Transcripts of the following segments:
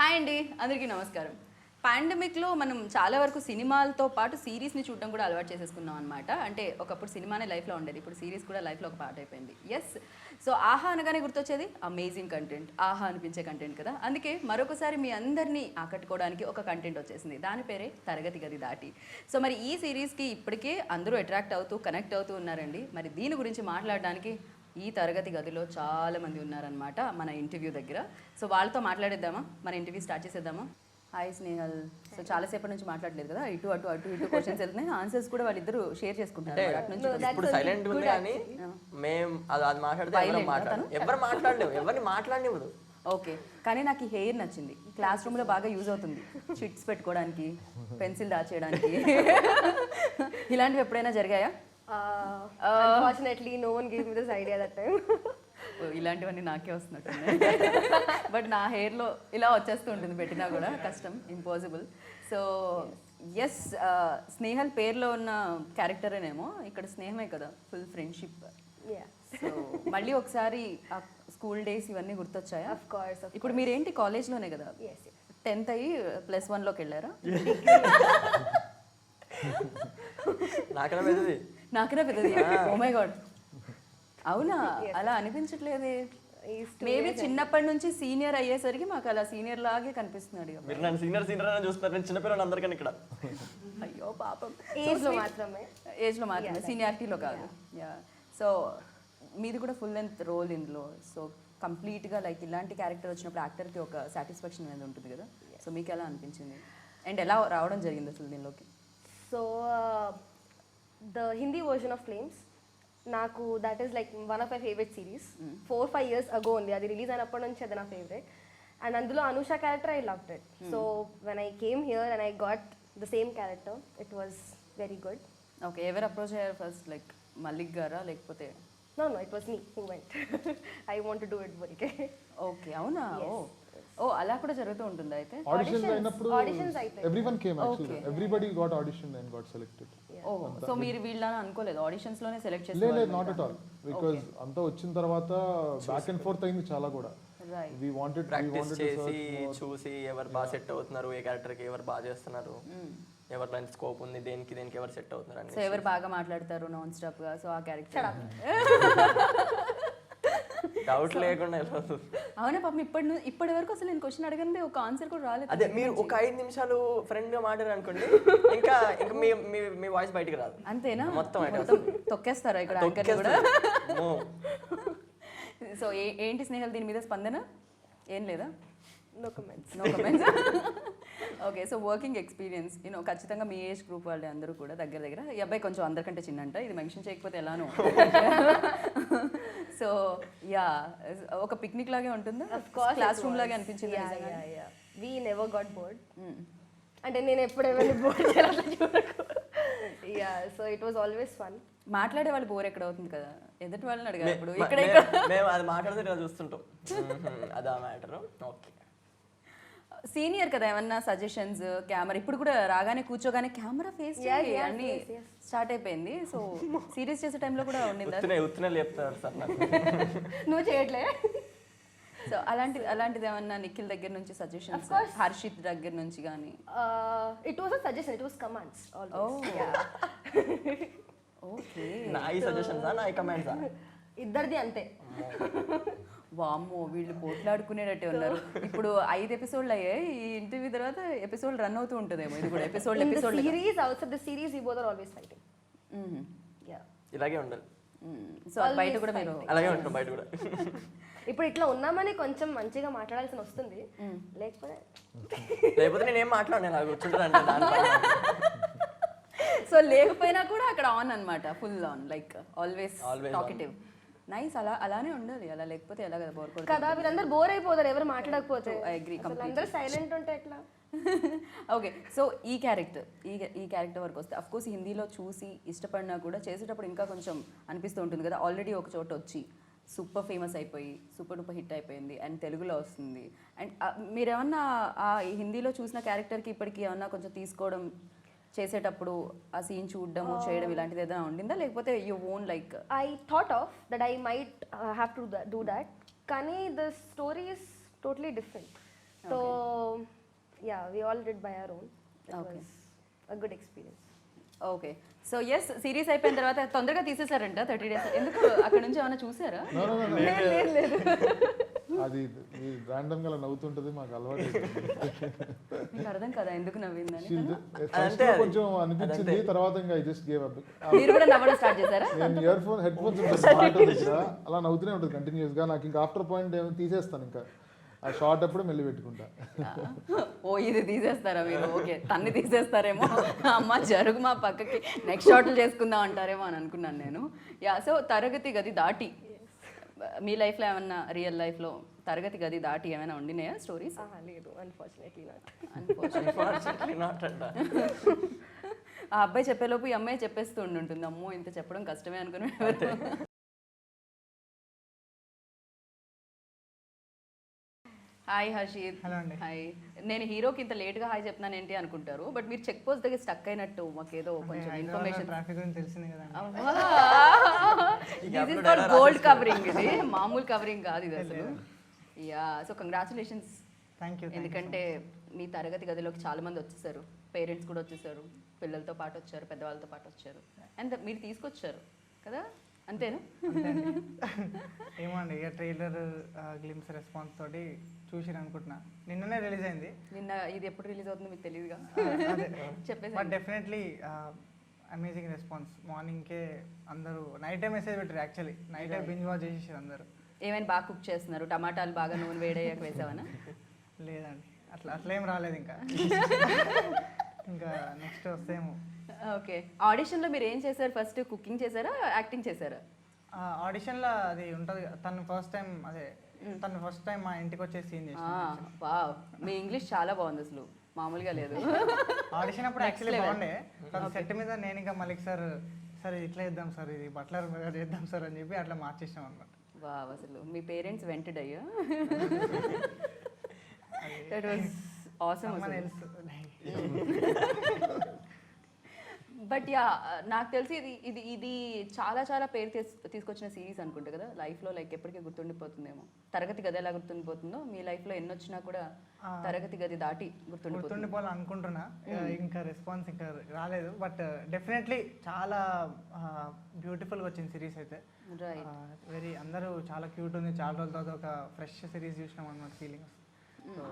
Hi అండి, అందరికీ నమస్కారం. పాండమిక్లో మనం చాలా వరకు సినిమాలతో పాటు సిరీస్ని చూడడం కూడా అలవాటు చేసేసుకున్నాం అనమాట. అంటే ఒకప్పుడు సినిమానే లైఫ్లో ఉండేది, ఇప్పుడు సిరీస్ కూడా లైఫ్లో ఒక పార్ట్ అయిపోయింది. ఎస్, సో ఆహా అనగానే గుర్తొచ్చేది అమేజింగ్ కంటెంట్, ఆహా అనిపించే కంటెంట్ కదా. అందుకే మరొకసారి మీ అందరినీ ఆకట్టుకోవడానికి ఒక కంటెంట్ వచ్చేసింది, దాని పేరే తరగతి గది దాటి. సో మరి ఈ సిరీస్కి ఇప్పటికే అందరూ అట్రాక్ట్ అవుతూ కనెక్ట్ అవుతూ ఉన్నారండి. మరి దీని గురించి మాట్లాడడానికి ఈ తరగతి గదిలో చాలామంది ఉన్నారనమాట మన ఇంటర్వ్యూ దగ్గర. సో వాళ్ళతో మాట్లాడేద్దామా, మన ఇంటర్వ్యూ స్టార్ట్ చేసేద్దామా. హాయ్ స్నేహల్. సో చాలాసేపటి నుంచి మాట్లాడలేదు కదా, ఇటు అటు అటు ఇటు క్వశ్చన్స్ వెళ్తున్నాయి, ఆన్సర్స్ కూడా వాళ్ళిద్దరు షేర్ చేసుకుంటారు. అటు నుంచి ఇప్పుడు సైలెంట్ ఉంది కానీ మేము అది మాట్లాడితే ఎవరు మాట్లాడలేవు, ఎవరిని మాట్లాడనివ్వదు. ఓకే, కానీ నాకు ఈ హెయిర్ నచ్చింది, క్లాస్ రూమ్లో బాగా యూజ్ అవుతుంది, చిట్స్ పెట్టుకోవడానికి, పెన్సిల్ దాచేయడానికి. ఇలాంటివి ఎప్పుడైనా జరిగాయా? Unfortunately, no one gave me this idea that time. ఇలాంటివన్నీ నాకే వస్తున్నట్టు, బట్ నా హెయిర్లో ఇలా వచ్చేస్తూ ఉంటుంది, పెట్టినా కూడా కష్టం, ఇంపాసిబుల్. సో ఎస్, స్నేహల్ పేరులో ఉన్న క్యారెక్టరేనేమో, ఇక్కడ స్నేహమే కదా, ఫుల్ ఫ్రెండ్షిప్. సో మళ్ళీ ఒకసారి స్కూల్ డేస్ ఇవన్నీ గుర్తొచ్చాయా? Of course. ఇప్పుడు మీరేంటి కాలేజ్లోనే కదా, 10th అయ్యి +1లోకి వెళ్ళారా? నాకన్నా పెద్దది. నాకన్నా పెద్దది. ఓ మై గాడ్, అవునా? అలా అనిపించట్లేదే. మేబీ చిన్నప్పటి నుంచి సీనియర్ అయ్యేసరికి మాకు అలా సీనియర్ లాగే కనిపిస్తున్నాడు. మీరు నన్ను సీనియర్ అని చూస్తున్నారు, నేను చిన్నపిల్లలు అందరికన్నా ఇక్కడ. అయ్యో పాపం, ఏజ్లో మాత్రమే, సీనియారిటీలో కాదు. యా, సో మీది కూడా ఫుల్ లెంత్ రోల్ ఇందులో. సో కంప్లీట్గా లైక్ ఇలాంటి క్యారెక్టర్ వచ్చినప్పుడు యాక్టర్కి ఒక సాటిస్ఫాక్షన్ అనేది ఉంటుంది కదా. సో మీకు ఎలా అనిపించింది అండ్ ఎలా రావడం జరిగింది అసలు దీనిలోకి? So the Hindi version of Flames నాకు that is like one of my favourite series. 4-5 years ago ఉంది అది రిలీజ్ అయినప్పటి నుంచి అది నా ఫేవరెట్. అండ్ అందులో Anusha character I loved it. So when I came here and I got the same character, it was very good. Okay, ఎవరు approach అయ్యారు first, like Mallik గారా లేకపోతే? No, it was me who went. I want to do it Burike. Okay, అవునా? ఓ అలా కూడా జరుగుతూ ఉంటుంది అయితే. Auditions అయితాయి. Everyone came actually. Everybody got auditioned and got selected. ఓ, సో మీరు వీళ్ళని అనుకోలేదు, ఆడిషన్స్ లోనే సెలెక్ట్ లేదు చేశారు? లేదు, నాట్ అట్ ఆల్. బికాజ్ అంతా వచ్చిన తర్వాత బ్యాక్ అండ్ ఫోర్త్ అయింది చాలా కూడా. రైట్. We wanted ప్రాక్టీస్ చేసి చూసి ఎవరు బాగా సెట్ అవుతున్నారు, ఏ క్యారెక్టర్కి ఎవరు బాగా చేస్తున్నారు, ఎవరి లైన్ స్కోప్ ఉంది, దేనికి దేనికి ఎవరు సెట్ అవుతున్నారు అని. సో ఎవరు బాగా మాట్లాడతారు నాన్ స్టాప్ గా, సో ఆ క్యారెక్టర్. డౌట్ లేకుండా అవునా పాపం, ఇప్పటి వరకు అసలు నేను క్వశ్చన్ అడగండి ఒక ఆన్సర్ కూడా రాలేదు. అదే మీరు ఒక 5 నిమిషాలు ఫ్రెండ్ గా మాట్లాడారు అనుకోండి, ఇంకా ఇంకా మీ వాయిస్ బయటికి రాదు. అంతేనా? మొత్తం తొక్కేస్తారా ఇక్కడ యాంకర్ కూడా? సో ఏంటి స్నేహల్ దీని మీద స్పందన? ఏం లేదా? No comments. No comments. Okay, so working experience ఖచ్చితంగా మీ ఏజ్ గ్రూప్ వాళ్ళే అందరూ కూడా దగ్గర. ఈ అబ్బాయి కొంచెం అందరికంటే చిన్నంట, ఇది మెన్షన్ చేయకపోతే ఎలానో. సో యా, ఒక పిక్నిక్ లాగే ఉంటుందా? క్లాస్ రూమ్ లాగే అనిపించింది? We never got bored. అంటే నేను ఎప్పుడు ఎవరిని బోర్ చేయాలి చూడకు. Yeah, so it was always fun. మాట్లాడే వాళ్ళు బోర్ ఎక్కడ అవుతుంది కదా, ఎదుటి వాళ్ళని అడగాలి. ఇప్పుడు మేము అది మాట్లాడితే ఇలా చూస్తుంటాం, అదా మ్యాటర్. ఓకే, సీనియర్ కదా, ఏమన్నా సజెషన్స్, కెమెరా ఇప్పుడు కూడా రాగానే కూర్చోగానే కెమెరా ఫేస్ అన్ని స్టార్ట్ అయిపోయింది. సో సీరియస్ చేసే టైంలో కూడా ఉండింది. ఉత్తనే లేపుతారు సార్ నాకు. నువ్వు చేయట్లే. సో అలాంటిది ఏమన్నా నిఖిల్ దగ్గర నుంచి సజెషన్స్, హర్షిత్ దగ్గర నుంచి కానీ? It was a suggestion, it was commands always. Okay, నా ఈ సజెషన్స్ నా ఈ కమెంట్స్ ఇద్దరిది అంతే. వామ్మో, వీళ్ళు పోట్లాడుకునేటట్టే ఉన్నారు. ఇప్పుడు 5 ఎపిసోడ్లు అయ్యాయి, ఈ ఇంటర్వ్యూ తర్వాత ఎపిసోడ్ రన్ అవుతూ ఉంటుందేమో. ఇది కూడా episode series outside the series we both are always fighting. Yeah, ఇలాగే ఉండాలి. సో బయట కూడా మీరు అలాగే ఉంటాం, బయట కూడా. ఇప్పుడు ఇట్లా ఉన్నామని కొంచెం మంచిగా మాట్లాడాల్సి వస్తుంది, లేకపోతే నేనేం మాట్లాడను, నాకు కూర్చుంటానంటే దానిపైన. సో లేకపోయినా కూడా అక్కడ ఆన్ అన్నమాట, full on, like always talkative. Nice, అలానే ఉండాలి, అలా లేకపోతే ఎలా కదా, బోర్ కదా. వీళ్ళందరూ బోర్ అయిపోతారు ఎవరు మాట్లాడకపోతే. ఐ అగ్రీ, అందరూ సైలెంట్ ఉంటే ఎట్లా? ఓకే, సో ఈ క్యారెక్టర్ వరకు వస్తే అఫ్కోర్స్ హిందీలో చూసి ఇష్టపడినా కూడా చేసేటప్పుడు ఇంకా కొంచెం అనిపిస్తూ ఉంటుంది కదా. ఆల్రెడీ ఒక చోట వచ్చి సూపర్ ఫేమస్ అయిపోయి సూపర్ డూపర్ హిట్ అయిపోయింది అండ్ తెలుగులో వస్తుంది. అండ్ మీరేమన్నా ఆ హిందీలో చూసిన క్యారెక్టర్కి ఇప్పటికి ఏమన్నా కొంచెం తీసుకోవడం, చేసేటప్పుడు ఆ సీన్ చూడడము చేయడం ఇలాంటిది ఏదైనా ఉండిందా, లేకపోతే you own like? I thought of that I might have to do that, కానీ the story is totally different. So yeah, we all did by our own. It Okay. was a good experience. Okay so yes series అయిపోయిన తర్వాత తొందరగా తీసేసారంట 30 days ఎందుకు అక్కడ నుంచి ఏమైనా చూసారా No, no, no, no. లేదు అది ర్యాండమ్ గా అలా నవ్వుతుంటది మాకు అలవాటు మీకు అర్థం కదా ఎందుకు నవ్విందని ఫస్ట్ కొంచెం అనిపించింది తర్వాత ఇంకా ఐ జస్ట్ గేవ్ అప్ మీరు కూడా నవ్వడం స్టార్ట్ చేశారా నేను year phone head phones smart ఉంది కదా అలా నవ్వుతూనే ఉంటుంది కంటిన్యూస్ గా నాకు ఇంకా ఆఫ్టర్ పాయింట్ ఏమో తీసేస్తాను ఇంకా ఆ షార్ట్ అప్పుడు మెల్లి పెట్టుకుంటా ఓ ఇది తీసేస్తారా మీరు ఓకే తన్ని తీసేస్తారేమో అమ్మ జరుగు మా పక్కకి నెక్స్ట్ షాట్లు చేసుకుందాం అంటారేమో అని అనుకున్నాను నేను యా సో తరగతి గది దాటి మీ లైఫ్లో ఏమన్నా రియల్ లైఫ్లో తరగతి గది దాటి ఏమైనా ఉండినాయా స్టోరీస్ లేదు అన్ఫార్చునేట్లీ నాట్. Unfortunately not అంట. ఆ అబ్బాయి చెప్పేలోపు ఈ అమ్మాయి చెప్పేస్తూ ఉండుంటుంది అమ్మో ఇంత చెప్పడం కష్టమే అనుకుని హాయ్ హర్షిత్ హలో అండి. హాయ్ నేను హీరోకి ఇంత లేట్గా హాయ్ చెప్తున్నాను ఏంటి అనుకుంటారు బట్ మీరు చెక్ పోస్ట్ దగ్గర స్టక్ అయినట్టు మాకేదో కొంచెం ఇన్ఫర్మేషన్ ట్రాఫిక్ గురించి తెలిసింది కదా. గోల్డ్ కవరింగ్ ఇది మామూలు కవరింగ్ కాదు ఇది అసలు yeah so congratulations thank you. ఎందుకంటే మీ తరగతి గదిలోకి చాలా మంది వచ్చేసారు పేరెంట్స్ కూడా వచ్చేసారు పిల్లలతో పాటు వచ్చారు పెద్దవాళ్ళతో పాటు వచ్చారు అండ్ మీరు తీసుకొచ్చారు కదా అంతేనా ఏమో అండి ఇక ట్రైలర్ గ్లిమ్స్ రెస్పాన్స్ తోటి చూసి అనుకుంటున్నా. నిన్ననే రిలీజ్ అయింది. నిన్న ఇది ఎప్పుడు రిలీజ్ అవుతుందో మీకు తెలియదుగా అదే చెప్పేసి బట్ డెఫినెట్లీ అమేజింగ్ రెస్పాన్స్. మార్నింగ్కే అందరూ నైటే మెసేజ్ పెట్టారు. యాక్చువల్లీ నైటే బింజ్ వాచ్ చేసేసారు అందరూ. ఏమైనా బాగా కుక్ చేస్తున్నారు టమాటాలు బాగా నూనె వేడయ్యాక వేసావనా లేదండి అట్లా ఏం రాలేదు ఇంకా. ఇంకా నెక్స్ట్ వస్తేమో. ఓకే ఆడిషన్లో మీరు ఏం చేశారు ఫస్ట్ కుకింగ్ చేశారా యాక్టింగ్ చేశారా ఆడిషన్లో అది ఉంటుంది. తను ఫస్ట్ టైం మా ఇంటికి వచ్చే సీన్ చేసి వావ్ మీ ఇంగ్లీష్ చాలా బాగుంది అసలు మామూలుగా లేదు ఆడిషన్ అప్పుడు యాక్చువల్లీ బాగుండే. సెట్ మీద నేను ఇంకా మలిక్ సార్ ఇట్లా చేద్దాం సార్ ఇది బట్లర్ మీద చేద్దాం సార్ అని చెప్పి అట్లా మార్చేసాం అనమాట. వావ్ అసలు మీ పేరెంట్స్ వెంటెడ్ అయ్యా that was awesome but yeah నాకు తెలిసి ఇది చాలా చాలా పేరు తీసుకొచ్చిన సిరీస్ అనుకుంటా కదా లైఫ్లో లైక్ ఎప్పటికీ గుర్తుండిపోతుందేమో తరగతి గది ఎలా గుర్తుండిపోతుందో మీ లైఫ్లో ఎన్నొచ్చినా కూడా తరగతి గది దాటి గుర్తుండిపోతుంది గుర్తుండిపోవాలి అనుకుంటున్నా. ఇంకా రెస్పాన్స్ ఇంకా రాలేదు బట్ డెఫినెట్లీ చాలా బ్యూటిఫుల్గా వచ్చింది సిరీస్ అయితే. వెరీ అందరూ చాలా క్యూట్ ఉంది. చాలా రోజుల తర్వాత ఒక ఫ్రెష్ సిరీస్ చూసినాం అన్నమాట ఫీలింగ్స్. సో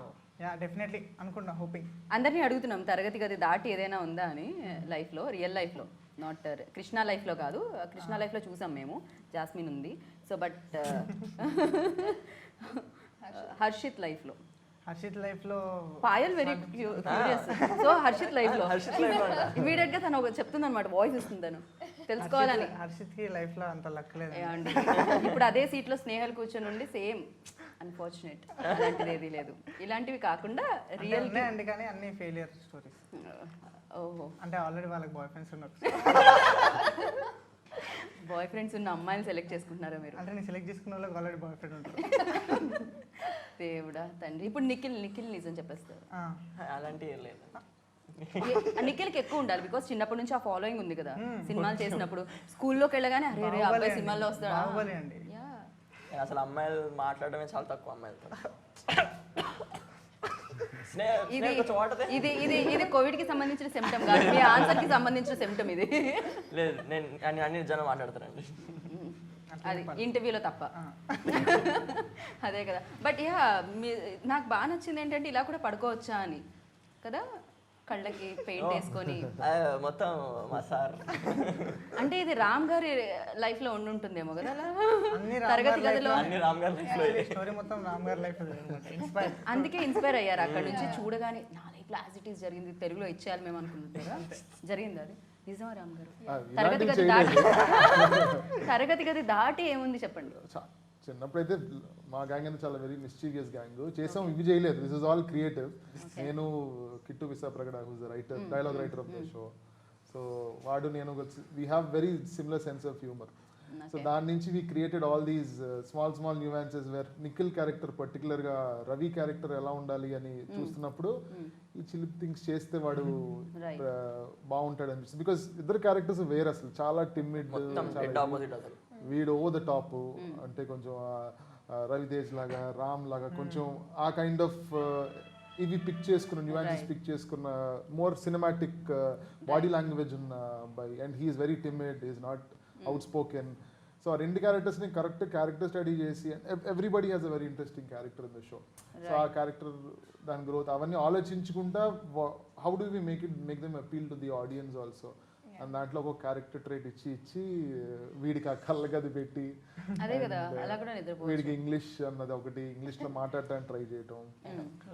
యా డెఫినెట్లీ అనుకుంటున్నా హోపింగ్. అందరినీ అడుగుతున్నాం తరగతి గది దాటి ఏదైనా ఉందా అని లైఫ్లో రియల్ లైఫ్లో నాట్ కృష్ణ లైఫ్లో కాదు కృష్ణ లైఫ్లో చూసాం మేము జాస్మిన్ ఉంది సో బట్ హర్షిత్ లైఫ్లో Payal very curious so Harshit లైఫ్లో ఇమీడియట్ గా తను చెప్తుంది అనమాట వాయిస్ ఇస్తుంది తను తెలుసుకోవాలని హర్షిత్కి లైఫ్లో అంత లక్కలేదు ఏమండి ఇప్పుడు అదే సీట్లో స్నేహలు కూర్చొని ఉండి సేమ్ అన్ఫార్చునేట్ అలాంటిది ఏది లేదు ఇలాంటివి కాకుండా రియల్ ఉన్నాయండి కానీ అన్ని ఫెయిలియర్ స్టోరీస్. ఓహో అంటే ఆల్రెడీ వాళ్ళకి బాయ్ ఫ్రెండ్స్ ఉన్నారు. బాయ్ ఫ్రెండ్స్ ఉన్న అమ్మాయిని సెలెక్ట్ చేసుకుంటున్నారా మీరు అంటే నేను సెలెక్ట్ చేసుకున్న వాళ్ళకి ఆల్రెడీ బాయ్ ఫ్రెండ్ ఉంటారు. దేవుడా తండ్రి ఇప్పుడు నిఖిల్ నిజం చెప్పేస్తారు అలాంటివి ఏం లేదు. నిఖిల్కి ఎక్కువ ఉండాలి బికాస్ చిన్నప్పటి నుంచి ఆ ఫాలోయింగ్ ఉంది కదా సినిమాలు చేసినప్పుడు స్కూల్లోకి వెళ్ళగానే అరే రే అబ్బాయి సినిమాల్లో వస్తాడా బాహుబలి అండి. అసలు అమ్మాయిలు మాట్లాడడమే చాలా తక్కువ అమ్మాయిలతో. ఇది ఇది ఇది కోవిడ్ కి సంబంధించిన సిమ్టమ్ కాదు మీ ఆన్సర్ కి సంబంధించిన సిమ్టమ్ ఇది లేదు నేను అన్ని నిజంగా మాట్లాడతానండి అది ఇంటర్వ్యూలో తప్ప అదే కదా బట్ యా నాకు బాగా నచ్చింది ఏంటంటే ఇలా కూడా పడుకోవచ్చా అని కదా కళ్ళకి పెయింట్ వేసుకొని మొత్తం మా సార్ అంటే ఇది రామ్ గారి లైఫ్ లో ఉండుంటుందేమో కదా అలా అన్ని తరగతి గదిలో రామ్ గారి స్టోరీ మొత్తం రామ్ గారి లైఫ్ ఇన్స్పైర్. అందుకే ఇన్స్పైర్ అయ్యారు అక్కడ నుంచి చూడగానే నా లైఫ్ లో యాజ్ ఇట్ ఈస్ జరిగింది తెలుగులో ఇచ్చేయాలి మేము అనుకుంటున్నారా జరిగింది అది నిజమా రామ్ గారు తరగతి గది దాటి తరగతి గది దాటి ఏముంది చెప్పండి చిన్నప్పుడైతే మా గ్యాంగ్ అనేది చాలా వెరీ మిస్చీవియస్ గ్యాంగ్ చేసాం ఇవి చేయలేదు దిస్ ఇస్ ఆల్ క్రియేటివ్ నేను Kittu Vissapragada who's the writer dialogue writer of the show so వాడు నేను we have very similar sense of humour so దాని నుంచి we created all these small nuances where Nikhil character పర్టికులర్గా Ravi character ఎలా ఉండాలి అని చూస్తున్నప్పుడు ఈ చిలిప్ థింగ్స్ చేస్తే వాడు బాగుంటాడు అనిపిస్తుంది బికాస్ ఇద్దరు క్యారెక్టర్స్ వేరు అసలు చాలా టిమ్మిడ్ వీడు ఓవర్ ద టాప్ అంటే కొంచెం రవితేజ్ లాగా రామ్ లాగా కొంచెం ఆ కైండ్ ఆఫ్ ఇవి పిక్ చేసుకున్న న్యూయాన్సెస్ పిక్ చేసుకున్న మోర్ సినిమాటిక్ బాడీ లాంగ్వేజ్ ఉన్న అబ్బాయి, and he is very timid, is not outspoken. So ఆ రెండు క్యారెక్టర్స్ని కరెక్ట్ క్యారెక్టర్ స్టడీ చేసి everybody has a very interesting character in the show. So ఆ క్యారెక్టర్ దాని గ్రోత్ అవన్నీ ఆలోచించుకుంటా how do we make them appeal to the audience also. And దాంట్లో ఒక క్యారెక్టర్ ట్రేట్ ఇచ్చి వీడికి ఆ కళ్ళగది పెట్టి అదే కదా, అలా కూడా నిద్రపో. వీడికి ఇంగ్లీష్ అన్నది ఒకటి, ఇంగ్లీష్లో మాట్లాడటానికి ట్రై చేయటం.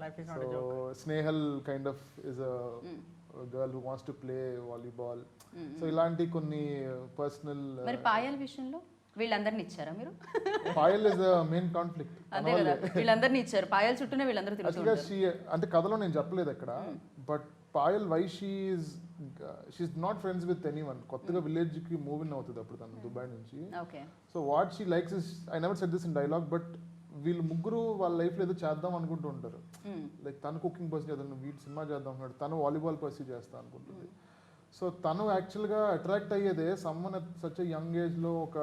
Life is not so Snehal kind of is a girl who wants to play volleyball. So ఇలాంటి కొన్ని పర్సనల్. మరి పాయల్ విషయంలో వీళ్ళందరినీ ఇచ్చారా మీరు? Payal is the main conflict. అదే కదా, వీళ్ళందరినీ ఇచ్చారు, పాయల్ చుట్టూనే వీళ్ళందరూ యాక్చువల్గా తిరుగుతుంటారు. అంటే కథలో నేను చెప్పలేదు అక్కడ, but Payal why she's not friends with anyone. కొత్తగా విలేజ్కి మూవ్ ఇన్ అవుతుంది అప్పుడు తను దుబాయ్ నుంచి. Okay. So what she likes is, I never said this in dialogue, but వీళ్ళు ముగ్గురు వాళ్ళ లైఫ్లో ఏదో చేద్దాం అనుకుంటూ ఉంటారు. లైక్ తను కుకింగ్ పర్సీ చేద్దాం, వీడు సినిమా చేద్దాం అనుకుంటాడు, తను వాలీబాల్ పర్సీ చేస్తా అనుకుంటుంది. సో తను యాక్చువల్గా అట్రాక్ట్ అయ్యేదే someone at such a young ఏజ్లో ఒక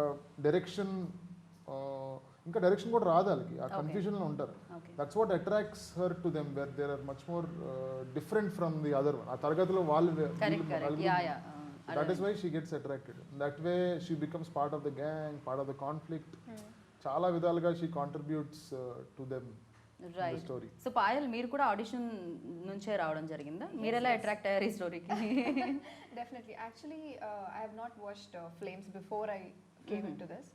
డైరెక్షన్, ఇంకా డైరెక్షన్ కూడా రాదు వాళ్ళకి, ఆ కన్ఫ్యూజన్లో ఉంటారు. That's what attracts her to them, where there are much more different from the other one. ఆ తరగతిలో వాళ్ళు that is why she gets attracted. That way she becomes part of the gang, part of the conflict. చాలా విధాలుగా she contributes to them story. So Payal, మీరు కూడా audition నుంచే రావడం జరిగిందా? మీరు ఎలా అట్రాక్ట్ అయ్యారు ఈ స్టోరీకి? Definitely. Actually, I have not watched Flames before I came into this.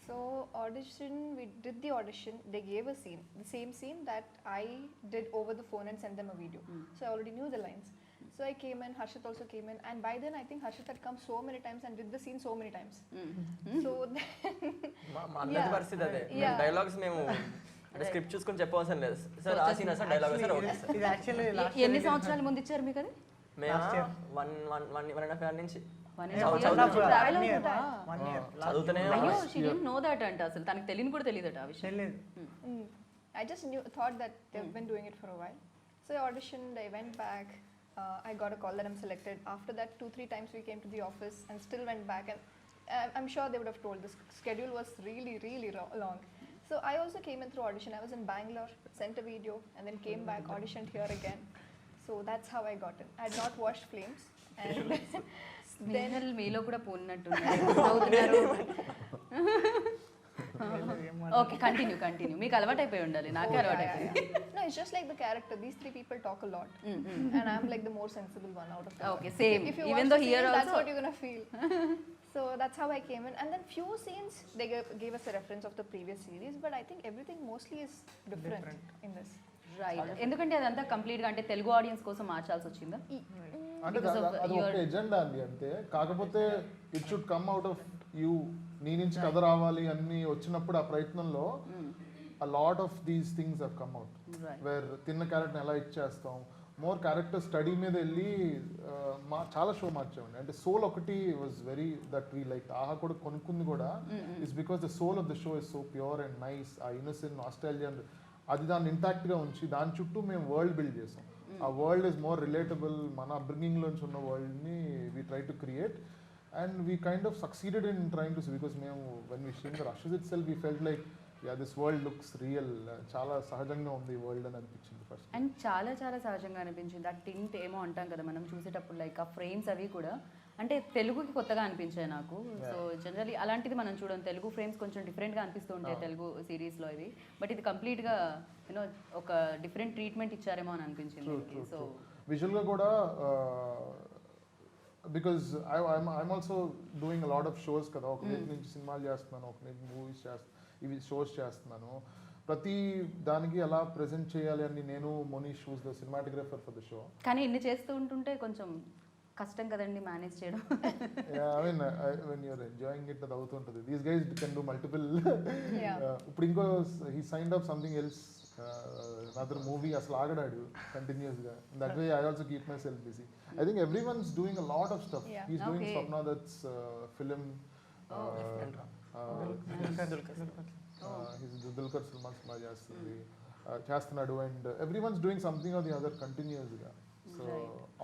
So audition, we did the audition. They gave a scene, the same scene that I did over the phone and sent them a video. So I already knew the lines. So I came in, Harshit also came in, and by then I think Harshit had come so many times and did the scene so many times. So then, మా అందరి పరిస్థితి అదే. Dialogues మేము అంటే script చూసుకొని చెప్పవలసిన లేదు sir, ఆ scene sir dialogue sir okay sir. ఇది యాక్చువల్లీ ఎన్ని సంవత్సరాల ముందు ఇచ్చారు మీకు అది? మేము 1.5 year నుంచి 1 year చదువుతూనే అయ్యో, షీ డిడ్ంట్ నో దట్ అంట, అసలు తనకు తెలియని కూడా తెలియదట ఆ విషయం. తెలియదు. I just thought that they've been doing it for a while. So I auditioned, I went back, I got a call that I'm selected. After that, 2-3 times we came to the office and still went back, and I'm sure they would have told the schedule was really, really long. So I also came in through audition. I was in Bangalore, sent a video, and then came back, auditioned here again. So that's how I got in. I had not watched Flames, and Snehal మీలో కూడా పోన్నట్టున్నారు. Okay, continue. మీకు అలవాటు అయిపోయి ఉండాలి, నాకే అలవాటు అయిపోయింది. No, it's just like the character. These 3 people talk a lot, and I'm like the more sensible one out of them. Okay, same. If you Even watch though the here series, that's also- what you're gonna feel. So that's how I came in, and then few scenes they gave us a reference of the previous series, but I think everything mostly is different in this. Right. ఎందుకంటే అదంతా complete గా అంటే Telugu audience కోసం మార్చాల్సి వచ్చిందా? అంటే అది ఒక agenda అండి అంతే. కాకపోతే it should come out of you. నీ నుంచి కథ రావాలి అన్ని వచ్చినప్పుడు ఆ ప్రయత్నంలో a lot of these things have come out. Where తిన్న క్యారెక్టర్ ఎలా ఇచ్చేస్తాం, మోర్ క్యారెక్టర్ స్టడీ మీద వెళ్ళి చాలా షో మార్చామండి. అంటే సోల్ ఒకటి was very that we like. Aha కూడా కొనుక్కుంది కూడా it's because the soul of the show is so pure and nice. ఆ ఇన్నోసెంట్ ఆస్ట్రేలియన్ అది దాన్ని ఇంటాక్ట్గా ఉంచి దాని చుట్టూ మేము వరల్డ్ బిల్డ్ చేసాం. ఆ వరల్డ్ ఇస్ మోర్ రిలేటబుల్. మన అప్బ్రింగింగ్లోంచి ఉన్న వరల్డ్ని we try to create, and we kind of succeeded in trying to, because మేము when we seen the rushes itself we felt like this world looks real. చాలా సహజంగా ఉంది ఈ world అని అనిపించింది ఫస్ట్. అండ్ చాలా సహజంగా అనిపించింది. ఆ టింట్ ఏమో అంటాం కదా మనం చూసేటప్పుడు, లైక్ ఆ ఫ్రేమ్స్ అవి కూడా అంటే తెలుగుకి కొత్తగా అనిపించాయి నాకు. సో జనరల్లీ అలాంటిది మనం చూడం, తెలుగు ఫ్రేమ్స్ కొంచెం డిఫరెంట్గా అనిపిస్తూ ఉంటాయి తెలుగు సిరీస్లో ఇది. బట్ ఇది కంప్లీట్గా యూనో ఒక డిఫరెంట్ ట్రీట్మెంట్ ఇచ్చారేమో అని అనిపించింది. సో విజువల్గా కూడా because I'm also doing lot of shows కదా. ఒక వైపు నుంచి సినిమాలు చేస్తున్నాను, ఒక వైపు మూవీస్ ఇవి షోస్ చేస్తున్నాను. ప్రతి దానికి ఎలా ప్రెజెంట్ చేయాలి అని నేను Manish who's the cinematographer for the show. కానీ ఇన్ని చేస్తూ ఉంటుంటే కొంచెం కష్టం కదండి మేనేజ్ చేయడం. I mean when you're enjoying it అది అవుతుంటుంది. These guys can do multiple. ఇప్పుడు ఇంకో he signed up something else, other movie అసలు ఆగడాడు కంటిన్యూస్గా. That way I also keep myself busy. I think everyone's doing a lot of stuff. He's doing Swapna Dutt's film. He's Dulquer Salman Smaj చేస్తున్నది చేస్తున్నాడు, and everyone's doing something or the other continuously. So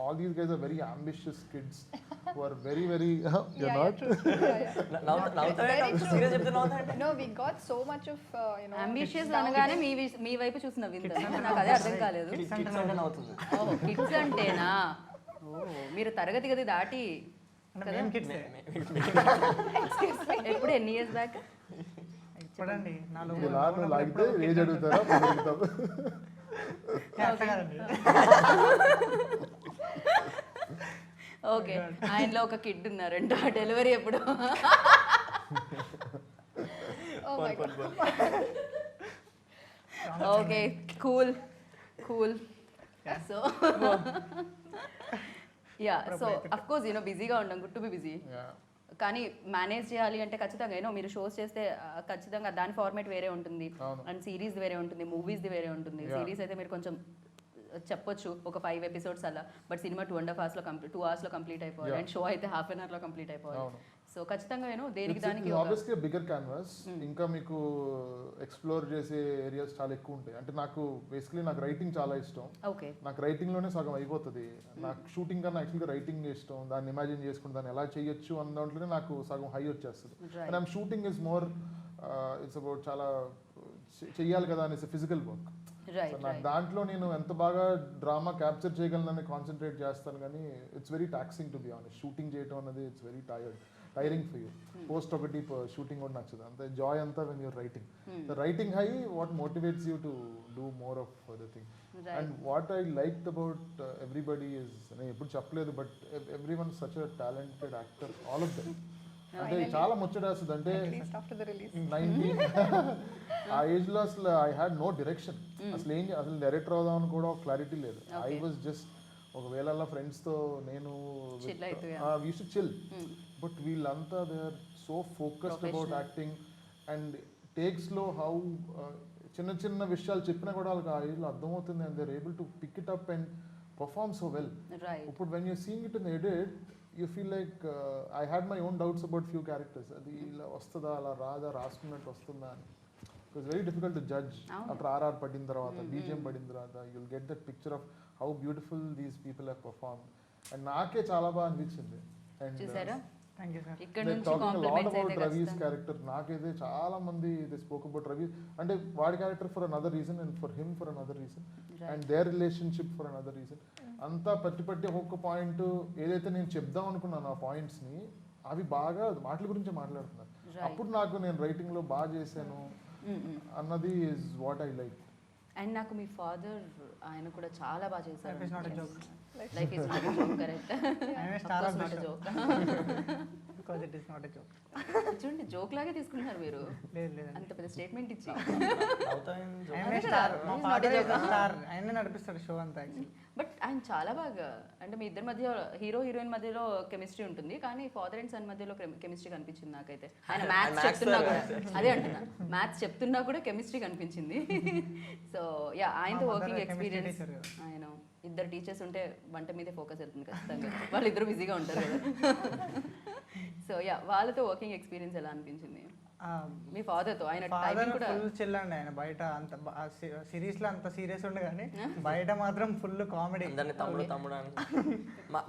all these guys are very ambitious kids who are very very you're Yeah, not true. Very true. Serious చెప్తున్నావు No, we got so much of, you know. Ambitious అనగానే మీ వైపు చూసి నవ్వింది నాకు అదే అర్థం కాలేదు kids అంటే నవ్వుతుంది ఓ కిడ్స్ అంటేనా ఓ మీరు తరగతి గది దాటి అంటే మేము కిడ్సే ఎప్పుడు ఎన్ని ఇయర్స్ బ్యాక్ ఇప్పుడండి నాలుగు ఇలా నువ్వు లాగితే ఏజ్ అడుగుతారా అప్పుడు అడుగుతావు. అట్లా కాదండి ఓకే ఆయనలో ఒక కిడ్ ఉన్నారంట డెలివరీ ఎప్పుడు Oh my God. Okay cool cool so yeah so of course you know బిజీగా ఉంటాం good to be busy Yeah. కానీ మేనేజ్ చేయాలి అంటే ఖచ్చితంగా యూనో మీరు షోస్ చేస్తే ఖచ్చితంగా దాని ఫార్మేట్ వేరే ఉంటుంది అవును. అండ్ సిరీస్ వేరే ఉంటుంది మూవీస్ది వేరే ఉంటుంది Yeah. సిరీస్ అయితే మీరు కొంచెం చెప్పొచ్చు ఒక 5 ఎపిసోడ్స్ అలా బట్ సినిమా 2.5 hours లో 2 hours లో కంప్లీట్ అయిపోవాలి Yeah. అండ్ షో అయితే హాఫ్ అన్ అవర్లో కంప్లీట్ అయిపోవాలి అవును. సో ఖచ్చితంగా యూనో దేనికి దానికి ఆబ్వియస్లీ బిగ్గర్ క్యాన్వాస్ ఇంకా మీకు ఎక్స్ప్లోర్ చేసే ఏరియాస్ చాలా ఎక్కువ ఉంటాయి. అంటే నాకు బేసికలీ నాకు రైటింగ్ చాలా ఇష్టం. ఓకే నాకు రైటింగ్లోనే సగం అయిపోతుంది. నాకు షూటింగ్ కన్నా యాక్చువల్గా రైటింగ్ ఇష్టం. దాన్ని ఇమాజిన్ చేసుకుని దాన్ని ఎలా చేయొచ్చు అన్న దాంట్లోనే నాకు సగం హై వచ్చేస్తుంది. And I'm shooting is more it's about చాలా చెయ్యాలి కదా అనేసి ఫిజికల్ వర్క్. రైట్ నాకు దాంట్లో నేను ఎంత బాగా డ్రామా క్యాప్చర్ చేయగలనని కాన్సన్ట్రేట్ చేస్తాను కానీ it's very taxing to be honest. Shooting చేయడం అనేది it's very tiring for you. Post ఒకటి షూటింగ్ కూడా నచ్చదు. అంతే జాయ్ అంతా when you're writing. The writing high what motivates you to do more of the thing. And what I like about everybody is నేను ఎప్పుడు చెప్పలేదు but everyone such a talented actor all of them. అంటే చాలా ముచ్చటేస్తుంది. అంటే At least after the release. 19 ఆ age లో అసలు I had no direction. అసలు డైరెక్టర్ అవుదామని కూడా ఒక క్లారిటీ లేదు. ఐ వాజ్ జస్ట్ ఒకవేళ ఫ్రెండ్స్ తో నేను యూస్ టు చిల్ బట్ వీళ్ళంతా they are so focused about acting and takes లో హౌ చిన్న చిన్న విషయాలు చెప్పినా కూడా వాళ్ళకి ఆ ఏజ్ లో అర్థమవుతుంది and they are able to pick it up and perform so well. Right ఇప్పుడు when you seeing it in edit you feel like I had my own doubts about few characters. అది ఇలా వస్తుందా అలా రాదా రాసుకున్నట్టు వస్తుందా అని. It was very difficult to judge. After RR పడిన తర్వాత బీజిఎం పడిన తర్వాత you'll get that picture of how beautiful these people have perform. And నాకే చాలా బాగా అనిపించింది. అండ్ చూసారా థ్యాంక్ యూ సార్. ఇక్కడ They're నుంచి talking a lot compliments about అయితే Ravi's ఖచ్చితంగా character. నాకైతే చాలా మంది దే స్పోక్ అబౌట్ రవి అంటే వాడి character for another reason and for him for another reason and there relationship for another reason. అంతా పట్టి ఒక్కొక్క పాయింట్ ఏదైతే నేను చెప్దాం అనుకున్నాను ఆ పాయింట్స్ ని అవి బాగా మాటల గురించి మాట్లాడుతున్నారు. అప్పుడు నాకు నేను రైటింగ్ లో బాగా చేశాను అన్నది is what I like. And నాకు మీ ఫాదర్ ఆయన కూడా చాలా బాగా చేశారు. Life is not a joke. Life is not a joke correct I am a star of the not a show. Joke because it is not a joke. చూడండి joke లాగే తీసుకుంటున్నారు మీరు లేదు లేదండి. అంత పెద్ద స్టేట్మెంట్ ఇచ్చి ఆయన స్టార్ మా He's not a father joke. Star ఆయనే నడిపిస్తాడు షో అంతా యాక్చువల్లీ. బట్ ఆయన చాలా బాగా అంటే మీ ఇద్దరి మధ్య హీరో హీరోయిన్ మధ్యలో కెమిస్ట్రీ ఉంటుంది కానీ ఫాదర్ అండ్ సన్ మధ్యలో కెమిస్ట్రీ కనిపించింది నాకైతే. ఆయన మ్యాథ్స్ చెప్తున్నా కూడా అదే అంటున్నా మ్యాథ్స్ చెప్తున్నా కూడా కెమిస్ట్రీ కనిపించింది. సో యా ఆయనతో మా mother working chemistry experience teacher కదా. ఆయన ఇద్దరు టీచర్స్ ఉంటే వంట మీదే ఫోకస్ అవుతుంది ఖచ్చితంగా. వాళ్ళు ఇద్దరు బిజీగా ఉంటారు కదా. సో యా వాళ్ళతో వర్కింగ్ ఎక్స్పీరియన్స్ ఎలా అనిపించింది మీ ఫాదర్తో? ఆయన ఫాదర్ టైమింగ్ కూడా ఫుల్ చిల్ అండి. ఆయన బయట అంత సిరీస్ లో అంత సీరియస్ ఉండే కానీ బయట మాత్రం ఫుల్ కామెడీ. అందరిని తమ్ముడు తమ్ముడు అని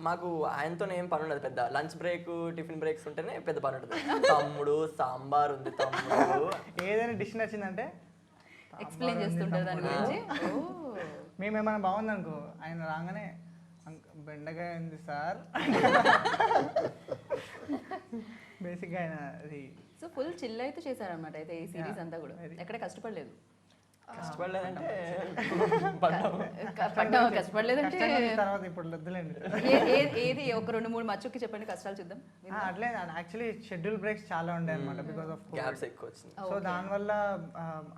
మాకు ఆయనతో ఏం పని ఉండదు. పెద్ద లంచ్ బ్రేక్ టిఫిన్ బ్రేక్స్ ఉంటేనే పెద్ద పని ఉంటుంది. తమ్ముడు సాంబార్ ఉంది తమ్ముడు ఏదైనా డిష్ నచ్చిందంటే ఎక్స్ప్లెయిన్ చేస్తుంటారు దాని గురించి. మేము ఏమైనా బాగుంది అనుకో ఆయన రాగానే బెండకాయ ఉంది సార్. బేసిక్గా ఆయన అది సో ఫుల్ చిల్ అయితే చేశారనమాట అయితే ఈ సిరీస్ అంతా కూడా ఎక్కడ కష్టపడలేదు. కష్టపడలేదంటే కష్టపడలేదంటే కష్టంగా ఉంది తర్వాత ఇప్పుడు వద్దులేండి. ఏది ఒక 2-3 మచ్చుకి చెప్పండి కష్టాలు చూద్దాం. అట్లే యాక్చువల్లీ షెడ్యూల్ బ్రేక్స్ చాలా ఉండే అనమాట బికాస్ ఆఫ్ గ్యాప్స్ ఎక్కువ వచ్చింది. సో దానివల్ల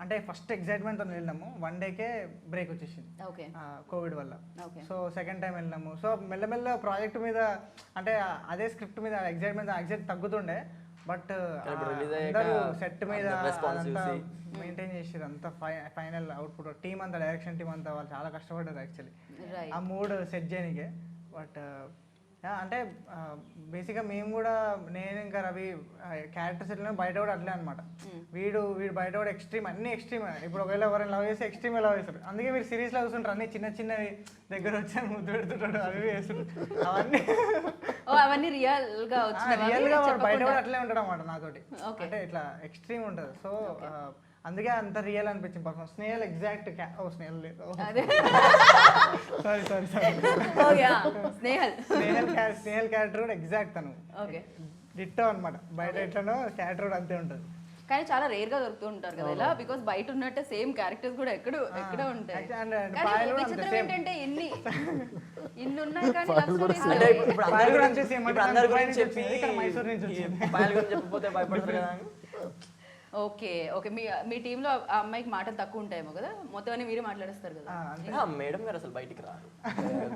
అంటే ఫస్ట్ ఎగ్జైట్మెంట్తో వెళ్ళినాము 1 డేకే బ్రేక్ వచ్చేసింది ఓకే కోవిడ్ వల్ల. ఓకే సో సెకండ్ టైం వెళ్ళినాము. సో మెల్లమెల్ల ప్రాజెక్ట్ మీద అంటే అదే స్క్రిప్ట్ మీద ఎగ్జైట్ తగ్గుతుండే బట్ ఇప్పుడు release అయ్యాక అందరూ సెట్ మీద అందరి response చూసి. మెయింటైన్ చేసారు అంతా ఫైనల్ అవుట్పుట్ టీం అంతా డైరెక్షన్ టీం అంతా వాళ్ళు చాలా కష్టపడ్డారు యాక్చువల్లీ రైట్ ఆ మూడ్ సెట్ చేయనికే. బట్ అంటే బేసిక్గా మేము కూడా నేను ఇంకా రవి క్యారెక్టర్స్ ఎట్లా బయట కూడా అట్లే అనమాట. వీడు బయట కూడా ఎక్స్ట్రీమ్, అన్ని ఎక్స్ట్రీమ్. ఇప్పుడు ఒకవేళ ఎవరైనా లవ్ చేస్తే ఎక్స్ట్రీమ్ లవ్ చేస్తారు. అందుకే మీరు సిరీస్లో చూస్తుంటారు అన్ని చిన్న చిన్నవి దగ్గర వచ్చాను ముద్దు పెడుతుంటాడు అవి చేస్తుంటారు అవన్నీ. అవన్నీ రియల్ గా రియల్గా వాడు బయట కూడా అట్లే ఉంటాడు అనమాట నాతోటి. అంటే ఇట్లా ఎక్స్ట్రీమ్ ఉంటుంది. సో అందుకే అంత రియల్ అనిపించింది పర్ఫార్మెన్స్. స్నేహల్ ఎగ్జాక్ట్ స్నేహల్ లేదు సారీ స్నేహల్ క్యారెక్టర్ కూడా ఎగ్జాక్ట్ తను డిట్టో అనమాట. బయట ఎట్లనో క్యారెక్టర్ కూడా అంతే ఉంటుంది. కానీ చాలా రేర్ గా దొరుకుతూ ఉంటారు కదా ఇలా, బికాస్ బయట ఉన్నట్టే సేమ్ క్యారెక్టర్స్ కూడా ఎక్కడ ఉంటాయి. కానీ విచిత్రం ఏంటంటే ఇన్ని ఉన్నాయి కానీ love stories అంటే లేవు. ఇప్పుడు అందరి గురించి చెప్పి మైసూర్ నుంచి పాయల్ గురించి చెప్పకపోతే భయపడతారు కదా అని. ఓకే మీ టీంలో ఆ అమ్మాయికి మాటలు తక్కువ ఉంటాయేమో కదా, మొత్తం అన్ని మీరే మాట్లాడేస్తారు కదా. మేడం గారు అసలు బయటికి రారు.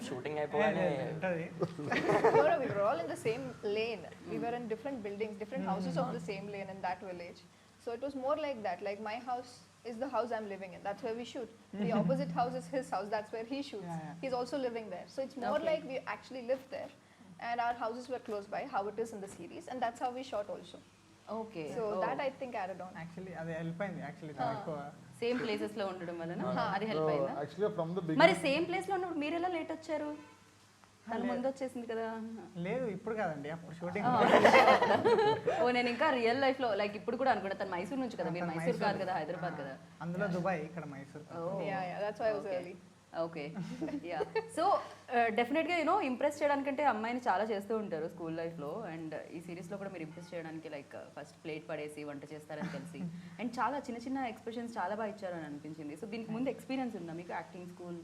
షూటింగ్ అయిపోగానే No, we were all in the same lane. We were in different buildings, different houses of the same lane in that village. So it was more like that. Like my house is the house I'm living in. That's where we shoot. The opposite house is his house. That's where he shoots. He's also living there. So it's more like we actually lived there, and our houses were close by, how it is in the series, and that's how we shot also. Okay So that I think added on. Actually అది help అయింది. Actually ఎక్కువ same places లో ఉండడం వలన అది help అయిందా? Actually from the మరి same place లో ఉన్నప్పుడు మీరు ఎలా లేట్ వచ్చారు? తను ముందు వచ్చేసింది కదా. లేదు ఇప్పుడు కాదండి, అప్పుడు షూటింగ్. నేను ఇంకా రియల్ లైఫ్ లో లైక్ ఇప్పుడు కూడా అనుకుంటా తను మైసూర్ నుంచి కదా, మీరు మైసూర్ కాదు కదా, హైదరాబాద్ కదా. అందులో దుబాయ్, ఇక్కడ Mysore. Yeah, that's why I was early. Okay yeah. So డెఫినెట్గా ఇంప్రెస్ చేయడానికంటే అమ్మాయిని చాలా చేస్తూ ఉంటారు స్కూల్ లైఫ్లో, అండ్ ఈ సిరీస్లో కూడా మీరు ఇంప్రెస్ చేయడానికి లైక్ ఫస్ట్ ప్లేట్ పడేసి వంట చేస్తారని తెలిసి, అండ్ చాలా చిన్న చిన్న ఎక్స్ప్రెషన్స్ చాలా బాగా ఇచ్చారని అనిపించింది. సో దీనికి ముందు ఎక్స్పీరియన్స్ ఉందా మీకు యాక్టింగ్ స్కూల్?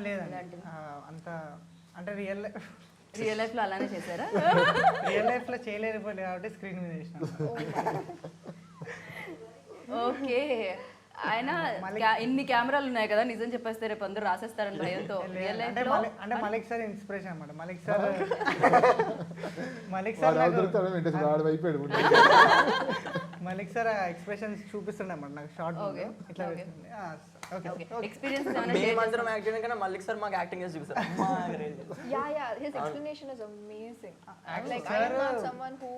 లేదండి అంత అంటే రియల్ లైఫ్లో అలానే చేశారా? రియల్ లైఫ్లో చేయలేకపోలేదు కాబట్టి స్క్రీన్ మీద చేసిన. ఓకే. ఆయన ఇన్ని కెమెరాలు ఉన్నాయి కదా, నిజం చెప్పేస్తే రేపు అందరూ రాసేస్తారని భయంతో రియల్ లైఫ్ లో. అంటే మలిక్ సార్ ఇన్స్పిరేషన్ అన్నమాట. Malik sir Malik sir expressions చూపిస్తుండే అన్నమాట నాకు షార్ట్ ఇట్లా. ఎక్స్పీరియన్స్ మేమందరం యాక్టింగ్ కన్నా మల్లిక్ సార్ మాకు యాక్టింగ్ చేసి చూపిస్తారు. Yeah, his explanation is amazing. Like I am not someone who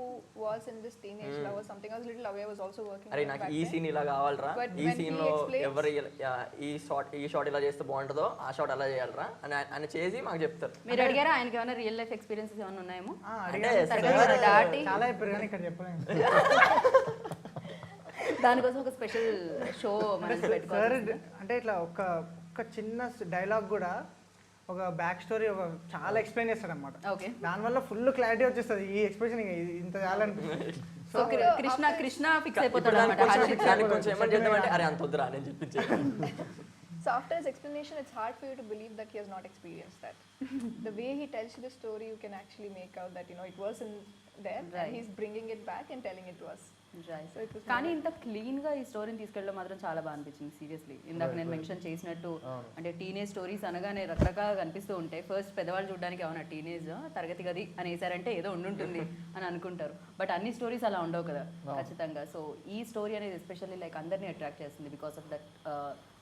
was in this teenage love or something. I was a little away. I was also working. అరే నాకు ఈ scene ఇలా కావాలరా, ఈ సీన్ లో ఎవరు ఈ షాట్ ఇలా చేస్తే బాగుంటుందో ఆ షాట్ అలా చేయాలరా అని ఆయన చేసి మాకు చెప్తారు. మీరు అడిగారా ఆయనకి ఏమైనా రియల్ లైఫ్ ఎక్స్పీరియన్సెస్ ఏమైనా ఉన్నాయేమో? చాలా చెప్పారు కానీ ఇక్కడ చెప్పలేము. దానికోసం ఒక స్పెషల్ షో మనం పెట్టుకోవాలి. అంటే ఇట్లా ఒక చిన్న డైలాగ్ కూడా ఒక బ్యాక్ స్టోరీ ఒక చాలా ఎక్స్ప్లెయిన్ చేస్తాడు అనమాట. దానివల్ల ఫుల్ క్లారిటీ వచ్చేస్తుంది. ఈ ఎక్స్ప్రెషన్ ఇంత చాలనిపిస్తుంది. సో కృష్ణ ఫిక్స్ అయిపోతాడు అన్నమాట. కొంచెం ఏమని చేద్దామంటే అరే అంత వద్దురా అని చెప్పించారు. So after his explanation, it's hard for you to believe that he has not experienced that. The way he tells you the story, you can actually make out that it was in there, and he's bringing it back and telling it to us. కానీ ఇంత clean గా ఈ స్టోరీని తీసుకెళ్ళడం మాత్రం చాలా బాగా అనిపించింది సీరియస్లీ. ఇందాక నేను మెన్షన్ చేసినట్టు అంటే టీనేజ్ స్టోరీస్ అనగానే రకరకాలుగా కనిపిస్తూ ఉంటాయి. ఫస్ట్ పెద్దవాళ్ళు చూడడానికి ఏమన్నా టీనేజ్ తరగతి గది అని వేసారంటే ఏదో ఉండుంటుంది అని అనుకుంటారు, బట్ అన్ని స్టోరీస్ అలా ఉండవు కదా ఖచ్చితంగా. సో ఈ స్టోరీ అనేది ఎస్పెషల్లీ లైక్ అందరినీ అట్రాక్ట్ చేస్తుంది బికాస్ ఆఫ్ దట్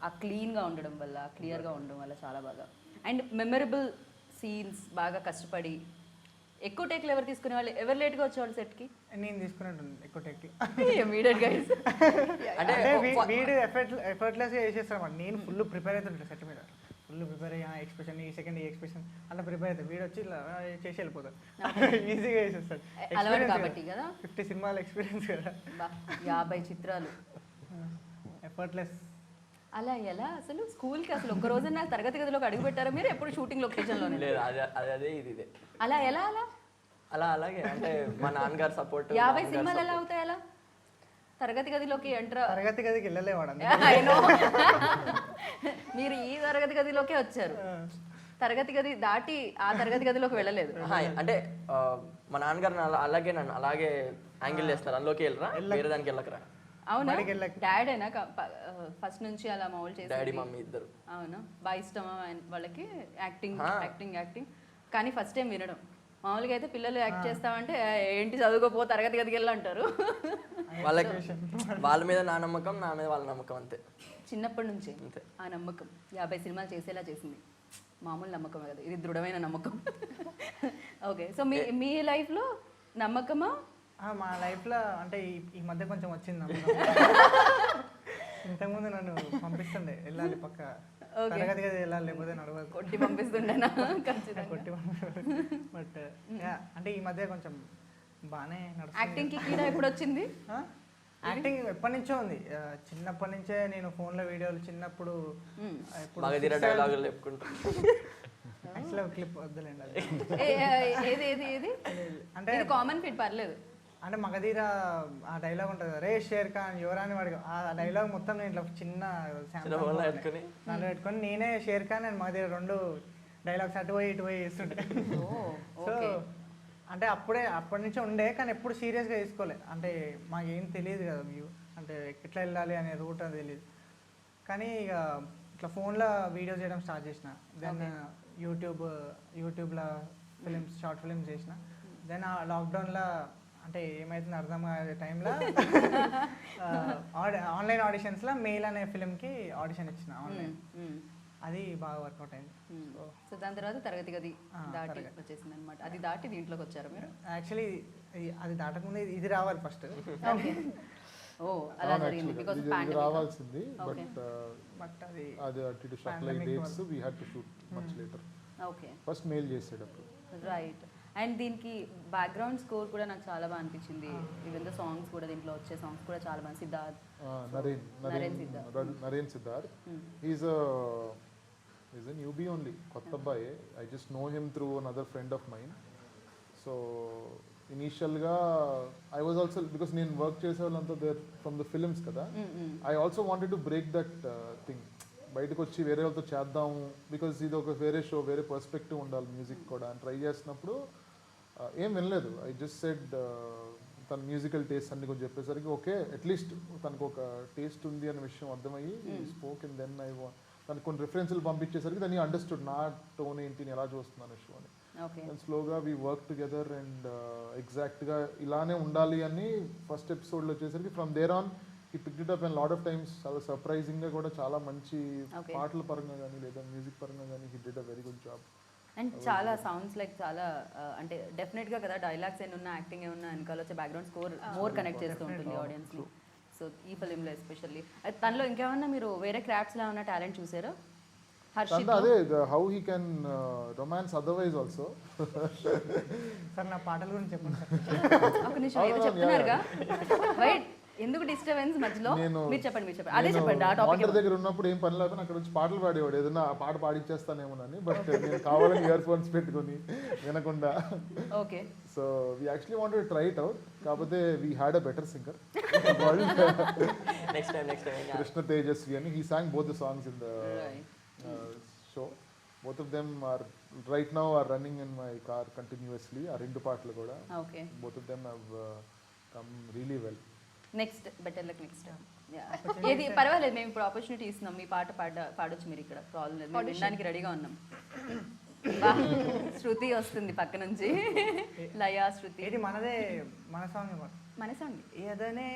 ఆ క్లీన్గా ఉండడం వల్ల, క్లియర్గా ఉండడం వల్ల చాలా బాగా. అండ్ మెమరబుల్ సీన్స్, బాగా కష్టపడి. ఎక్కువ టేక్లు ఎవరు తీసుకునే వాళ్ళు, ఎవరు లేట్గా వచ్చేవాళ్ళు సెట్కి? నేను తీసుకున్నట్టు ఎక్కువ టేక్లు ఇమీడియట్ గైస్. అంటే వీడు ఎఫర్ట్లెస్గా చేసేస్తాడు. నేను ఫుల్ ప్రిపేర్ అవుతుంటాను సెట్ మీద, ఫుల్ ప్రిపేర్ అయ్యా ఎక్స్ప్రెషన్ ఈ సెకండ్ ఈ ఎక్స్ప్రెషన్ అలా ప్రిపేర్ అవుతాడు. వీడు వచ్చి ఇలా చేసి వెళ్ళిపోతాడు, ఈజీగా చేసేస్తాడు. అలవాటు కాబట్టి కదా, 50 సినిమాల ఎక్స్పీరియన్స్ కదా, 50 చిత్రాలు. ఎఫర్ట్లెస్. అలా ఎలా అసలు స్కూల్కి అసలు ఒక్క రోజు నాకు తరగతి గదిలోకి అడుగు పెట్టారా మీరు? ఎప్పుడు షూటింగ్ లొకేషన్లోనే? లేదు అదే ఇది అలా ఎలా అలాగే అంటే మా నాన్నగారు సపోర్ట్. 50 సినిమాలు ఎలా అవుతాయి అలా తరగతి గదిలోకి ఎంటర్? తరగతి గదికి వెళ్ళలేవాడు. మీరు ఈ తరగతి గదిలోకే వచ్చారు, తరగతి గది దాటి ఆ తరగతి గదిలోకి వెళ్ళలేదు. అంటే మా నాన్నగారు అలాగే నన్ను అలాగే యాంగిల్ చేస్తారు, అందులోకి వెళ్ళరా వేరే దానికి వెళ్ళకరా. అవునా? డాడీనా ఫస్ట్ నుంచి అలా మామూలు చేసి? డాడీ మమ్మీ ఇద్దరు. అవునా? బాగా ఇష్టమా వాళ్ళకి యాక్టింగ్? కానీ ఫస్ట్ టైం వినడం. మామూలుగా అయితే పిల్లలు యాక్ట్ చేస్తామంటే ఏంటి చదువుకోపో తరగతి గదికి వెళ్ళంటారు. వాళ్ళ మీద నా నమ్మకం, నా మీద వాళ్ళ నమ్మకం అంతే. చిన్నప్పటి నుంచి ఆ నమ్మకం 50 సినిమాలు చేసేలా చేసింది. మామూలు నమ్మకం కదా, ఇది దృఢమైన నమ్మకం. ఓకే సో మీ లైఫ్లో నమ్మకమా? మా లైఫ్లో అంటే ఈ మధ్య కొంచెం వచ్చింది నమ్మకం. ఇంతకుముందు నన్ను పంపిస్తుండే వెళ్ళాలి పక్క తరగతి గది వెళ్ళాలి లేకపోతే నడవదు కొట్టి పంపిస్తుండేనా? ఖచ్చితంగా కొట్టి బట్ అంటే ఈ మధ్య కొంచెం బాగానే నడుస్తుంది. యాక్టింగ్కి కీడా ఎప్పుడు వచ్చింది? యాక్టింగ్ ఎప్పటి నుంచో ఉంది, చిన్నప్పటి నుంచే నేను ఫోన్లో వీడియోలు చిన్నప్పుడు మగధీర డైలాగులు చెప్పుకుంటా. యాక్చువల్గా క్లిప్ వద్దులేండి అది. ఏది ఏది ఏది అంటే ఇది కామన్ ఫిట్ పర్లేదు. అంటే మగధీర ఆ డైలాగ్ ఉంటుంది కదా, రే షేర్ ఖాన్ యువరాని వాడికి, ఆ డైలాగ్ మొత్తం నేను ఇట్లా చిన్న ఫోన్లో పెట్టుకొని దాంట్లో పెట్టుకొని నేనే share Khan and Magadheera 2 dialogues అటు పోయి ఇటు పోయి వేస్తుంటే. సో అంటే అప్పటి నుంచే ఉండే కానీ ఎప్పుడు సీరియస్గా తీసుకోలే. అంటే మాకేం తెలియదు కదా వ్యూ అంటే ఎట్లా వెళ్ళాలి అనే రూట్ అది తెలియదు. కానీ ఇక ఇట్లా ఫోన్లో వీడియో చేయడం స్టార్ట్ చేసిన. దెన్ యూట్యూబ్లో ఫిలిమ్స్ షార్ట్ ఫిలిమ్స్ చేసిన. దెన్ ఆ లాక్డౌన్లో అంటే ఏమైతుంది అర్థం కాదే టైంలో ఆన్లైన్ ఆడిషన్స్లో మెయిల్ అనే ఫిలింకి ఆడిషన్ ఇచ్చిన ఆన్లైన్. అది బాగా వర్కౌట్ అయింది. సో దాని తర్వాత తరగతి గది దాటి వచ్చేసింది అనమాట. అది దాటి దీంట్లోకి వచ్చారు మీరు? యాక్చువల్లీ అది దాటకముందే ఇది రావాలి ఫస్ట్. ఓ అలా జరిగింది బికాజ్ ఇది రావాల్సింది బట్ అది అటు ఇటు short dates we had to shoot much later. Okay first mail చేసేటప్పుడు. రైట్. అండ్ దీనికి బ్యాక్గ్రౌండ్ స్కోర్ కూడా నాకు చాలా బాగా అనిపించింది. ఈవెన్ ద సాంగ్స్ కూడా దీంట్లో వచ్చే సాంగ్స్ కూడా చాలా బాగా. Siddharth Naren Siddharth is a newbie only, కొత్త అబ్బాయి. I just know him through another friend of mine. So ఇనీషియల్గా ఐ వాజ్ ఆల్సో బికాస్ నేను వర్క్ చేసే వాళ్ళంతా దేర్ ఫ్రమ్ ద ఫిలిమ్స్ కదా, I also wanted to break that thing. బయటకు వచ్చి వేరే వాళ్ళతో చేద్దాము బికాజ్ ఇది ఒక వేరే షో, వేరే పర్స్పెక్టివ్ ఉండాలి మ్యూజిక్ కూడా అని ట్రై చేసినప్పుడు ఏం వినలేదు. ఐ జస్ట్ సెడ్ తన మ్యూజికల్ టేస్ట్ అన్ని కొంచెం చెప్పేసరికి ఓకే అట్లీస్ట్ తనకు ఒక టేస్ట్ ఉంది అనే విషయం అర్థమయ్యి స్పోక్ అండ్ దెన్ తనకు కొన్ని రిఫరెన్స్లు పంపించేసరికి దాన్ని అండర్స్టూడ్ నా టోన్ ఏంటి ఎలా చూస్తున్నాను షో అని. అండ్ స్లోగా వీ వర్క్ టుగెదర్ అండ్ ఎగ్జాక్ట్గా ఇలానే ఉండాలి అని ఫస్ట్ ఎపిసోడ్లో వచ్చేసరికి ఫ్రమ్ దేర్ ఆన్ ఈ pick it up and lot of times చాలా సర్ప్రైజింగ్గా కూడా చాలా మంచి పాటల పరంగా కానీ లేదా మ్యూజిక్ పరంగా కానీ హి did a very good job. And చాలా సౌండ్స్ లైక్ చాలా అంటే డెఫినెట్గా కదా డైలాగ్స్ ఏమన్నా యాక్టింగ్ ఏమన్నా వెనకాల వచ్చే బ్యాక్గ్రౌండ్ స్కోర్ మోర్ కనెక్ట్ చేస్తూ ఉంటుంది ఆడియన్స్ని. సో ఈ ఫిలింలో ఎస్పెషల్లీ తనలో ఇంకేమన్నా మీరు వేరే క్రాఫ్ట్స్లో ఏమన్నా టాలెంట్ చూసారా? అదే how he can romance otherwise also. Sir నా పాటల గురించి చెప్పండి సార్. ఒక నిమిషం ఏదో చెప్తున్నారుగా, వైట్ ఎందుకు డిస్టర్బెన్స్ మధ్యలో? మీరు చెప్పండి అదే చెప్పండి. ఆ టాపిక్ దగ్గర ఉన్నప్పుడు ఏం పని లేకపోతే అక్కడ వచ్చి పాటలు పాడేవాడు, ఏదైనా ఆ పాట పాడిచ్చేస్తానేమోనని. బట్ నేను కావాలని ఇయర్ ఫోన్స్ పెట్టుకొని వినకుండా. Okay. So we actually wanted to try it out. కాకపోతే we had a better singer next time Krishna Tejaswi అని. He sang both the songs in the show. Both of them are right now are running in my car continuously. ఆ 2 పాటలు కూడా both of them have come really well. Next better luck next. ఏది పర్వాలేదు, మేము ఇప్పుడు opportunity ఇస్తున్నాం. మీ పాట పాడొచ్చు మీరు ఇక్కడ, ప్రాబ్లం లేదు. మేము వినడానికి రెడీగా ఉన్నాం. శృతి వస్తుంది పక్క నుంచి, లయా శృతి. ఇది మనదే, మన సాంగ్ మన సాంగ్. ఎదనే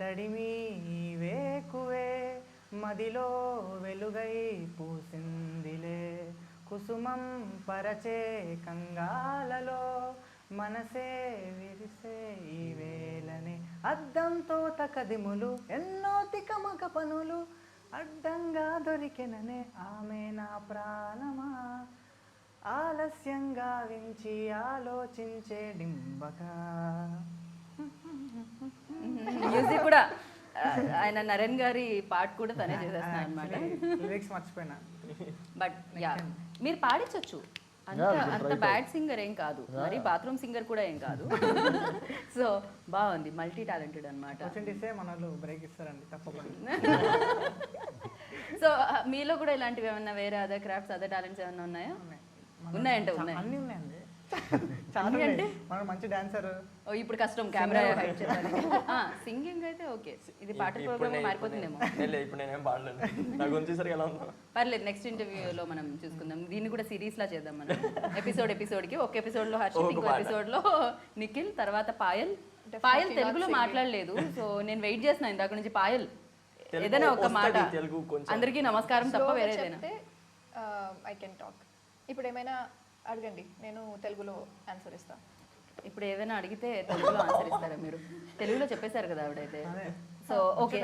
తడిమి వేకువే మదిలో వెలుగై పూసిందిలే, కుసుమం పరచే కంగాలలో మనసే విరిసే ఈ వేళనే, అద్దంతో తకదిములు ఎన్నో తికమక పనులు అడ్డంగా దొరికెననే ఆమె నా ప్రాణమా, ఆలస్యంగా వించి ఆలోచించే డింబక. మ్యూజిక్ కూడా ఆయన నరేన్ గారి పాట కూడా తనే చేసేస్తున్నాను అనమాట. లిరిక్స్ మర్చిపోయినా. బట్ యా మీరు పాడించవచ్చు, అంత బ్యాడ్ సింగర్ ఏం కాదు, మరి బాత్రూమ్ సింగర్ కూడా ఏం కాదు. సో బాగుంది, మల్టీ టాలెంటెడ్ అనమాట. మన వాళ్ళు బ్రేక్ ఇస్తారండి తప్పకుండా. సో మీలో కూడా ఇలాంటివి ఏమన్నా వేరే అదర్ క్రాఫ్ట్స్ అదర్ టాలెంట్స్ ఏమన్నా ఉన్నాయా? ఉన్నాయంటే ఉన్నాయి, అన్నీ ఉన్నాయండి. చాలా అంటే మనం మంచి డాన్సర్. ఇప్పుడు కష్టం కెమెరా హైడ్ చేయడానికి. సింగింగ్ అయితే ఓకే, ఇది పాట ప్రోగ్రామ్ మారిపోతుందేమో. ఇప్పుడు నేనేం పాడలేను, నా గురించి సరిగా ఎలా ఉందో పర్లేదు, నెక్స్ట్ ఇంటర్వ్యూలో మనం చూసుకుందాం. దీన్ని కూడా సిరీస్ లా చేద్దాం మనం. ఎపిసోడ్కి ఒక ఎపిసోడ్ లో హర్షిత్, ఇంకో ఎపిసోడ్ లో నిఖిల్, తర్వాత పాయల్. పాయల్ తెలుగులో మాట్లాడలేదు, సో నేను వెయిట్ చేస్తున్నాను ఇందాక నుంచి. పాయల్ ఏదైనా ఒక మాట, అందరికీ నమస్కారం తప్ప వేరేదైనా. I can talk. ఇప్పుడు ఏమైనా అడగండి, నేను తెలుగులో ఆన్సర్ ఇస్తాను. ఇప్పుడు ఏదైనా అడిగితే తెలుగులో ఆన్సర్ ఇస్తారా మీరు? తెలుగులో చెప్పేశారు కదా ఆవిడైతే. అదే. సో ఓకే,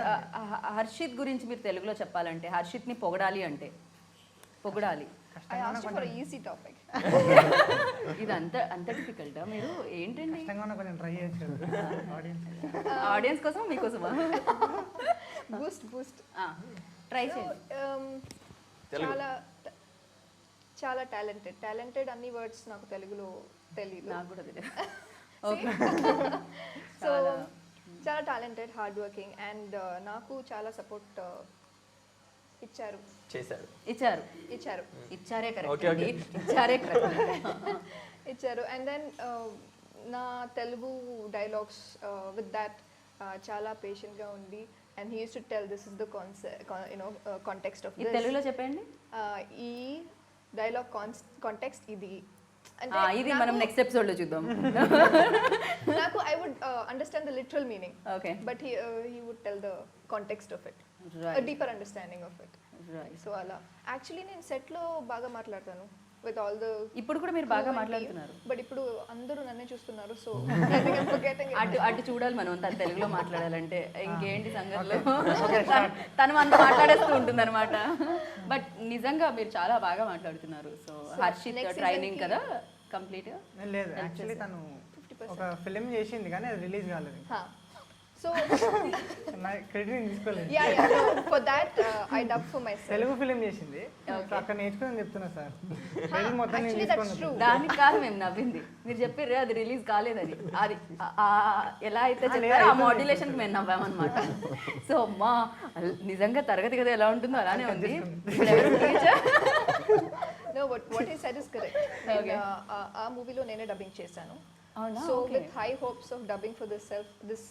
హర్షిత్ గురించి మీరు తెలుగులో చెప్పాలంటే, హర్షిత్ని పొగడాలి అంటే పొగడాలి. I asked you for an easy topic. ఇది అంత డిఫికల్టా? మీరు ఏంటండి కష్టంగా ఉన్న కొంచెం ట్రై చేయొచ్చు కదా ఆడియన్స్. ఆడియన్స్ కోసం మీకోసమా? Boost. ట్రై So, చేయండి. తెలుగు. చాలా టాలెంటెడ్ అన్ని వర్డ్స్ నాకు తెలుగులో తెలియదు. నాకు కూడా తెలియదు. ఓకే. సో చాలా టాలెంటెడ్, హార్డ్ వర్కింగ్, అండ్ నాకు చాలా సపోర్ట్ ఇచ్చారు. చేశారు. ఇచ్చారే Okay, కరెక్ట్. okay. ఇచ్చారే కరెక్ట్. ఇచ్చారు. అండ్ దెన్ నా తెలుగు డైలాగ్స్ విత్ దాట్ చాలా పేషెంట్గా ఉంది. And he use to tell this is the context of ఇది తెలుగులో చెప్పండి. ఈ డైలాగ్ కాంటెక్స్ట్ ఇది. ఇది మనం నెక్స్ట్ ఎపిసోడ్ లో చూద్దాం. నాకు I would understand the literal meaning, okay. But he would tell the context of it, deeper understanding of it. So అలా యాక్చువల్లీ నేను సెట్లో బాగా మాట్లాడతాను విత్ ఆల్ ద. ఇప్పుడు కూడా మీరు బాగా మాట్లాడుతున్నారు. బట్ ఇప్పుడు అందరూ నన్నే చూస్తున్నారు. సో అటు చూడాలి మనం, తను తెలుగులో మాట్లాడాలంటే. ఇంకేంటి సంగతిలో తను అంత మాట్లాడేస్తూ ఉంటుంది అనమాట. బట్ నిజంగా మీరు చాలా బాగా మాట్లాడుతున్నారు. So Harshit next training season కదా కంప్లీట్? లేదు, యాక్చువల్లీ తను 50%. ఒక ఫిలిం చేసింది కానీ అది రిలీజ్ కాలేదు. సో నా క్రెడిట్ తీసుకోలేదు. For that I dub for my self. Telugu film చేసింది. సో అక్కడ నేర్చుకుని చెప్తున్నా సార్. క్రెడిట్ మొత్తం నేను Actually, that's తీసుకున్నాను. true. దానికి కాదు మేము నవ్వింది. మీరు చెప్పారు అది రిలీజ్ కాలేదని. అది ఎలా అయితే చెప్పారో ఆ లేదు, మాడ్యులేషన్ కి మేము నవ్వామన్నమాట. సో మా నిజంగా తరగతి కదా ఎలా ఉంటుందో అలానే ఉంది. ఇప్పుడు ఎవరు teacher? No, what he said is correct. Okay. ఆ మూవీలో నేనే డబ్బింగ్ చేశాను. అవునా? So Okay. with high hopes of dubbing for this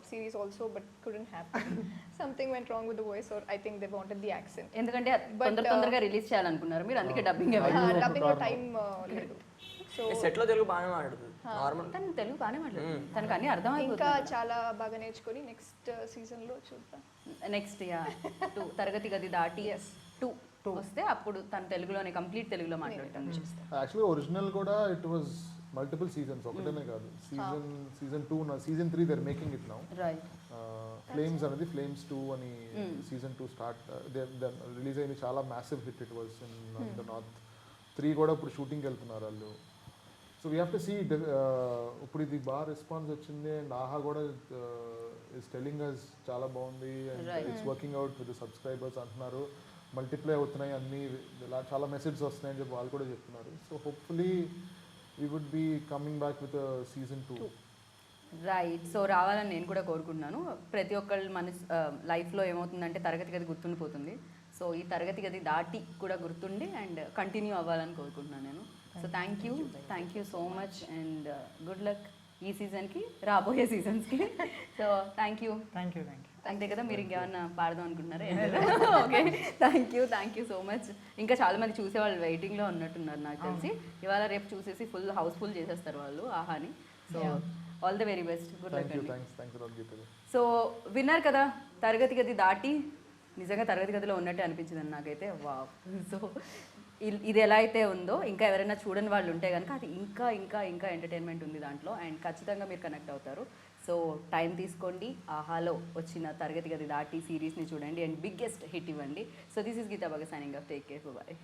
series also, but couldn't happen. Something went wrong with the voice, or I think they wanted the accent. ఎందుకంటే But, తొందరగా release చేయాలనుకున్నారు మీరు, అందుకే డబ్బింగ్ Dubbing లో time లేదు. So సెట్లో తెలుగు బాగానే మాట్లాడుతుంది. నార్మల్. తను తెలుగు బాగానే మాట్లాడుతుంది. తనకు అన్ని అర్థం ఇంకా అయిపోతుంది. చాలా బాగా నేర్చుకొని నెక్స్ట్ సీజన్ లో చూద్దాం. నెక్స్ట్ 2 తరగతి గది దాటి 2 వస్తే అప్పుడు తను తెలుగులోనే కంప్లీట్ తెలుగులో మాట్లాడతాను. యాక్చువల్లీ ఒరిజినల్ కూడా ఇట్ వాజ్ మల్టిపుల్ సీజన్స్, ఒకటేనే కాదు. Season 2 season 3 they're making it now. Right. Flames అనేది ఫ్లేమ్స్ 2 అని సీజన్ 2 స్టార్ట్ రిలీజ్ అయింది. చాలా massive hit it was in the north. 3 కూడా ఇప్పుడు షూటింగ్కి వెళ్తున్నారు వాళ్ళు. So we have to see. ఇప్పుడు ఇది బాగా రెస్పాన్స్ వచ్చింది. అండ్ ఆహా కూడా ఇస్ టెలింగ్ అస్ చాలా బాగుంది and it's working out with subscribers అంటున్నారు. మల్టిప్లై అవుతున్నాయి అన్నీ, ఇలా చాలా మెసేజెస్ వస్తున్నాయని చెప్పి వాళ్ళు కూడా చెప్తున్నారు. So hopefully we would be coming back with season 2. Right. So రావాలని నేను కూడా కోరుకుంటున్నాను. ప్రతి ఒక్కళ్ళు మన లైఫ్లో ఏమవుతుందంటే తరగతి గది గుర్తుండిపోతుంది. సో ఈ తరగతి గది దాటి కూడా గుర్తుండి అండ్ కంటిన్యూ అవ్వాలని కోరుకుంటున్నాను నేను. So thank you so much and good luck ఈ సీజన్కి, రాబోయే సీజన్స్కి. So thank you. అంతే కదా, మీరు ఇంకేమన్నా పాడదాం అనుకుంటున్నారా? Okay, thank you so much. ఇంకా చాలా మంది చూసేవాళ్ళు వెయిటింగ్లో ఉన్నట్టున్నారు నాకు తెలిసి. ఇవాళ రేపు చూసేసి ఫుల్ హౌస్ఫుల్ చేసేస్తారు వాళ్ళు ఆహాని. So all the very best, good luck అండి. సో విన్నారు కదా, తరగతి గది దాటి నిజంగా తరగతి గదిలో ఉన్నట్టే అనిపించింది నాకైతే. వావ్. సో ఇది ఎలా అయితే ఉందో ఇంకా ఎవరైనా చూడని వాళ్ళు ఉంటే కనుక అది ఇంకా ఇంకా ఇంకా ఎంటర్టైన్మెంట్ ఉంది దాంట్లో. అండ్ ఖచ్చితంగా మీరు కనెక్ట్ అవుతారు. సో టైం తీసుకోండి, ఆహాలో వచ్చిన తరగతి గది దాటి సిరీస్ని చూడండి అండ్ బిగ్గెస్ట్ హిట్ ఇవ్వండి. సో దిస్ ఈస్ గీతా బాగా signing off. Take care, bye.